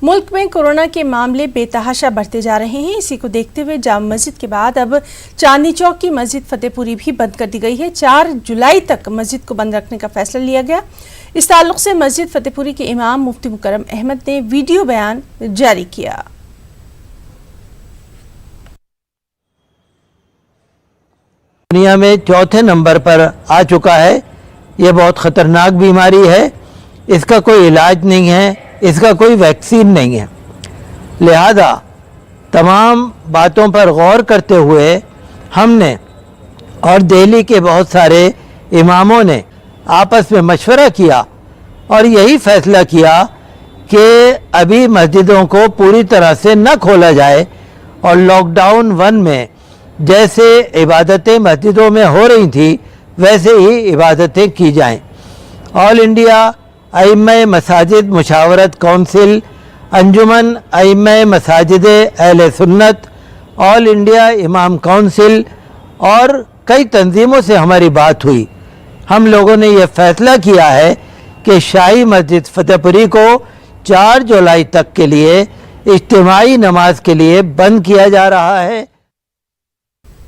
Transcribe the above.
मुल्क में कोरोना के मामले बेतहाशा बढ़ते जा रहे हैं। इसी को देखते हुए जामा मस्जिद के बाद अब चांदनी चौक की मस्जिद फतेहपुरी भी बंद कर दी गई है। 4 जुलाई तक मस्जिद को बंद रखने का फैसला लिया गया। इस ताल्लुक से मस्जिद फतेहपुरी के इमाम मुफ्ती मुकर्रम अहमद ने वीडियो बयान जारी किया। दुनिया में चौथे नंबर पर आ चुका है। ये बहुत ख़तरनाक बीमारी है, इसका कोई इलाज नहीं है, इसका कोई वैक्सीन नहीं है। लिहाजा तमाम बातों पर गौर करते हुए हमने और दिल्ली के बहुत सारे इमामों ने आपस में मशवरा किया और यही फ़ैसला किया कि अभी मस्जिदों को पूरी तरह से न खोला जाए और लॉकडाउन 1 में जैसे इबादतें मस्जिदों में हो रही थी वैसे ही इबादतें की जाएं। ऑल इंडिया अइम्मा मसाजिद मुशावरत कौंसिल, अंजुमन अइम्मा मसाजिद अहले सुन्नत, ऑल इंडिया इमाम काउंसिल और कई तंजीमों से हमारी बात हुई। हम लोगों ने यह फ़ैसला किया है कि शाही मस्जिद फतेहपुरी को 4 जुलाई तक के लिए इज्तिमाई नमाज के लिए बंद किया जा रहा है।